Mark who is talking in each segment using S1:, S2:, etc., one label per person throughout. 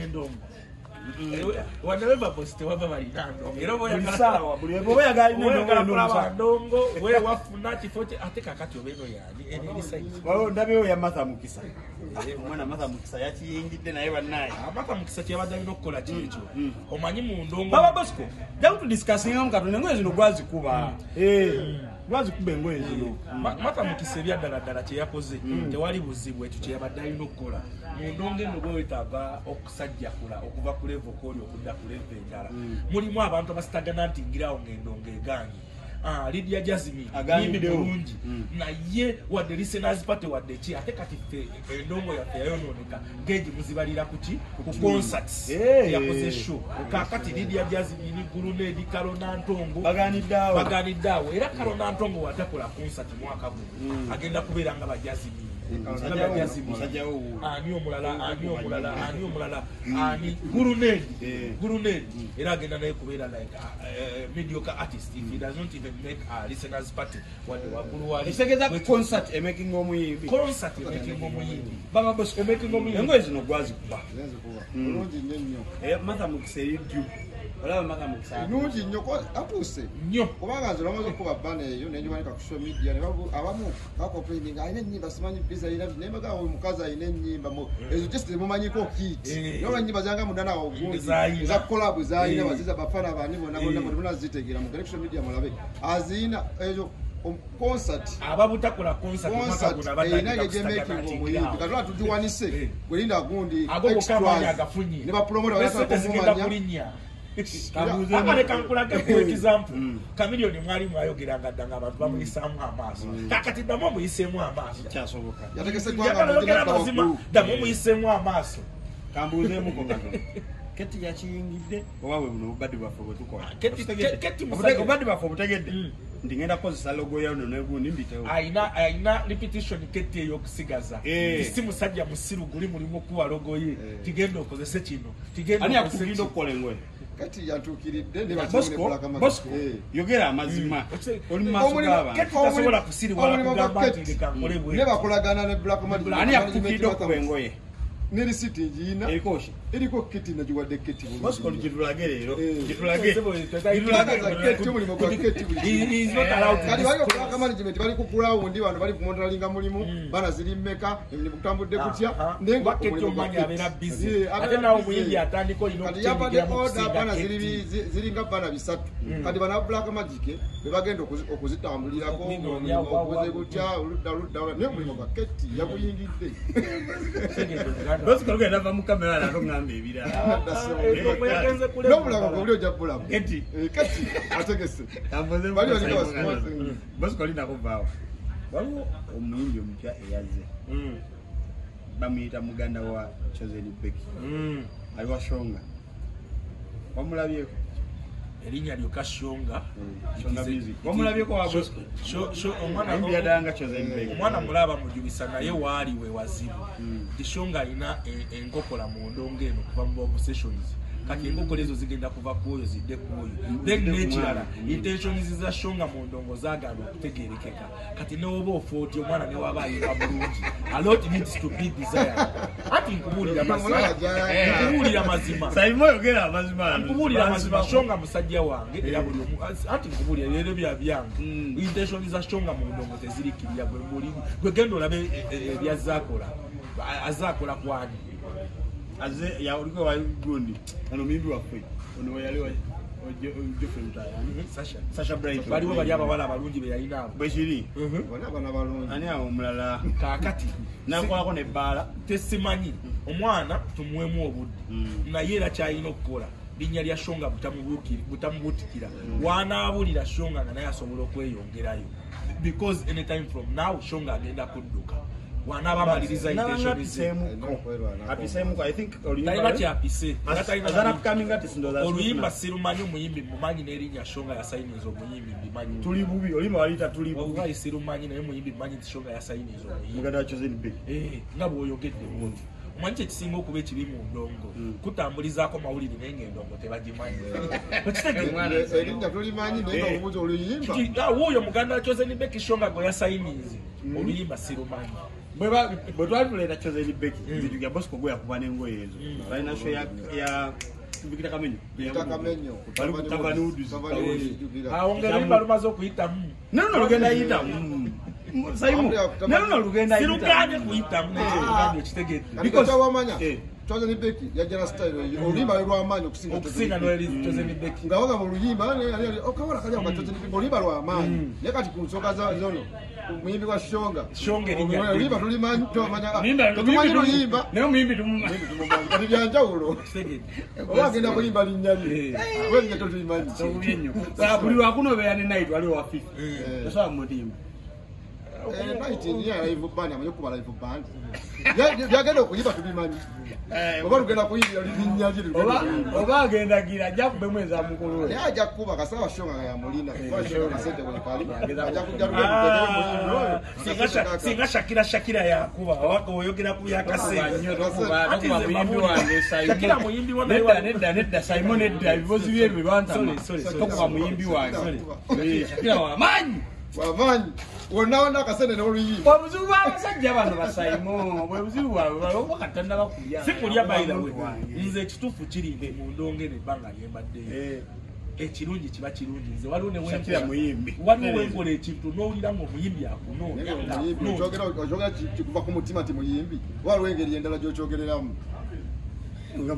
S1: n'endongo. Wanalemba posti waba balinando. Era
S2: sawa bwe yagali
S1: n'endongo we wafuna kifote ate kakati obeno yani eni size.
S2: Wao ndabeyo ya Martha Mukisa. Mwana Martha Mukisa yakiyingidde naye bannaye.
S1: Martha Mukisa kyabadde alina okukola kyekyo. Omanyi mu ndongo.
S2: Baba Bosco. Jamu tu discussing on katonda ngoye zino gwazi kuba. Gwazi kuba engoye zino.
S1: Martha Mukisa ebyaddala kye yakoze tewali buzibu ekyo kye yabadde alina okukola. Mu ndongo eno bwe wetaaga okusajjakula okuva ku level koli okudda ku level endala. Mulimu abantu abasitagana nti ngirawo ng'endongo egaanye. Lydia Jasmine yimbi bulungi naye wadde listeners party wadde ki ate kati ffe endongo yaffe yayonooneka ngeegi muzibalira kuki ku concerts yakoze show kakati Lydia Jasmine Gurunedi Karona Ntongo baganiddeawo era Karona Ntongo watakola concert mwaka guno agenda kubeera nga ba Jasmine ani omulala Gurunedi era agenda naye kubeera like mediocre artist if he does not even make a listeners party wade wagulu wali
S2: isegeza concert making omuyimbi
S1: Baba Bosco making omuyimbi
S2: engoye zino gwazi kuba bulungi nnyo Martha Mukisa eridio olaba Martha Mukisa
S3: nungi nnyo ko apuse
S1: nnyo
S3: kubanga nze lamaze okuba bana eyo nenjimanika ku social media ne abamu complaining ayina ennyimba simanyi biza ina nembaga omukazi ayina ennyimba ezo just mumanyiko kit nola ennyimba zanga mudana ogundi za collab zaayina baziza bafana bani bona zitegera mu direction media mulabe azina ezo concert
S1: ababutakula concert mwaka guna
S3: batanga making omuyimbi katula tujuwanise gwelinda gundi
S1: extra agafunyi
S3: ne ba promoter
S1: bayata Kankulaga for example Chameleone mwali mwayogeranga ddanga abantu bamuyisaamu amaaso kakati ddamu muyisemu amaaso
S3: kyasoboka
S1: yategese ddamu muyisemu amaaso
S2: kambuzeemu ko katono keti yakiyingidde oba bwe buno obadde bwaffe bwe tukola
S1: keti
S2: obadde bwaffe obutegedde ndigenda kozesa logo yayo negundi mbitewo
S1: ayina repetition keti ey'okusigaza si musajja musiru guli mulimu okuwa logo ye tigenda okozese kino
S2: ani akugenda okukola engoye
S3: kati yatukiridde ne
S2: Bosco yogera amazima oli maaso gaba
S1: tasobola kusirwa kugamba nti lekankole bwe
S3: ne bakolagana ne Black Magic
S2: ani akugenda okuba engoye
S3: neri city jina eriko kiti na juwade kiti
S2: Bosco litulage lero litulage
S3: kiti muri mo kiti
S1: is not allowed
S3: kali bali Black Management bali ku ground bano bali ku modelinga mulimu bana ziri meka emini kutambudde kutya
S1: nengo kiti omanya abera busy ate nawo muyimbi atandiko lino
S3: kutingira mu bana ziri nga bana bisatu kadi bana Black Magic bebagenda okuzitambulirako okuze kutya oludda ne muri mo kiti yakuyingidde
S2: Bosco lugenda va mu kamera na ng'ambe ebira
S3: no bulaga ko buli ojabula
S2: keti
S3: ategese
S2: tamboze
S3: bali bali
S2: Bosco linda kuvaawo waliwo omuyimbi omupya eyaze bamuyita muganda wa Chosen Becky aliwa Shonga wamulabyeko
S1: erinnya lyoka Shonga
S2: wamulabyeko wa Bosco omwana yadanga Chosen Becky
S1: omwana mulaba mujubisa naye waali we wazibu Shonga alina enkokola mu ndongo eno kuva mu obsessions kati enkokola ezo zigenda kuva kuoyo zidde kuoyo then nekirala intentions za Shonga mu ndongo zaagala okutegerekeka kati newoba ofooti omwana newaba ayimba bulungi a lot needs to be desired ati nkubulira mazima
S2: saimo yogera amazima
S1: nkubulira mazima Shonga musajja wange era buli ati nkubulira lero byange intentions za Shonga mu ndongo tezirikirya gwe muli gwe gendo labe ebyazakola azakola kwani
S2: aze ya uliko wa gundi ano mimbi waffe ono yali wa different Sasha Bright
S1: bali bo bali abawala abalungi be yalina abo
S2: bweshiri
S3: bana balungi
S2: ani awo mulala
S1: kakati
S2: nakolako ne bala
S1: tesimanyi omwana tumuwemu obudde naye era kyalina okukola linnya lya Shonga butamubutikira wanaabulira Shonga nga naye asobola okweyongerayo because anytime from now Shonga agenda kudduka wanaba maliriza intentions
S2: apisemu I think
S1: oluyimba sirumanyi omuyimbi mumanyi n'erinnya Shonga yasayiniza omuyimbi mbimanyi
S2: tuli bubi olima walita tuli bubi
S1: oba sirumanyi naye omuyimbi mmanyi Shonga yasayiniza omuyimbi
S2: muganda wa Chosen Becky
S1: nga bw'oyogedde bwoti omanyi kyekisinga okuba ekiri mu ndongo kutambulizaako mawulire naye ng'endongo tebagimanyi
S3: erinnya tulimanyi naye nga obuuza oluyimba
S1: wuuyo muganda wa Chosen Becky Shonga gwe yasayinize oluyimba sirumanyi
S2: bwe twatuleta Chosen Becky nzijukira Bosco gwe yakuba n'engoye ezo balina show ya Bukedde kamenyo bali kutava nuduzi
S1: awo ngeri balumaze okuyitamu
S2: nono lugenda yitamu Simo nono lugenda yitamu
S1: siruganye kuyitamu nekyo kitegedde
S3: because wamanya Chosen Becky yajana style oluyimba lw'amaanyi
S1: okusinga n'oli Chosen Becky
S3: nga waga mu luyimba okawala kali nga Chosen Becky oluyimba lw'amaanyi naye kati ku nsonga zono muyimbi wa shonga
S1: erinya
S3: oluyimba tulimanyi tumanyi luyimba
S2: naye omuyimbi tumumanyi
S3: kati byanjawulo oba agenda kuyimba linnya lye wenye totulimanyi
S2: buli lwakunobeera ne night waliwo wa 50 tosobola mutimba
S3: night ya live band amanyi okuba live band byagenda okuyimba tubimanyi oba lugenda kuyimbira linnya lye
S2: oba agenda gira ajja kubemu eza mukulu
S3: naye ajja kuba kasaba shonga ya mulina kasente bwekali ajja kujja
S1: singa Shakira yakuba waka oyogera ku yakasente
S2: tokuba muyimbi wange
S1: Shakira muyimbi wange
S2: nedda Simon nedda ebibozi bye bibantama tokuba muyimbi wange Shakira wamaanyi
S3: wonna akasente n'oluyimba
S2: obuzibu bw'abasajja bano basayimo bwe buzibu bwabwe bakatanda bakulya
S1: si kulya bayira we nze ekituufu kirimbe mu ndongere ebbanga lyembaddeyo ekirungi kiba kirungi nze waliwo wenkola ekintu n'owulira nga omuyimbi
S3: akunoojogera kikuva ku mutima ti muyimbi waliwo engeri endala gyokyogereramu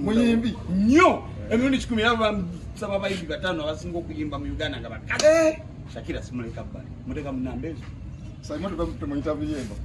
S3: muyimbi
S2: nnyo emirundi 10 basaba abayimbi 5 abasinga okuyimba mu Uganda nga bakazi Shakira simuleka bbali muteka munambezo
S3: Simon tumuyita biyemba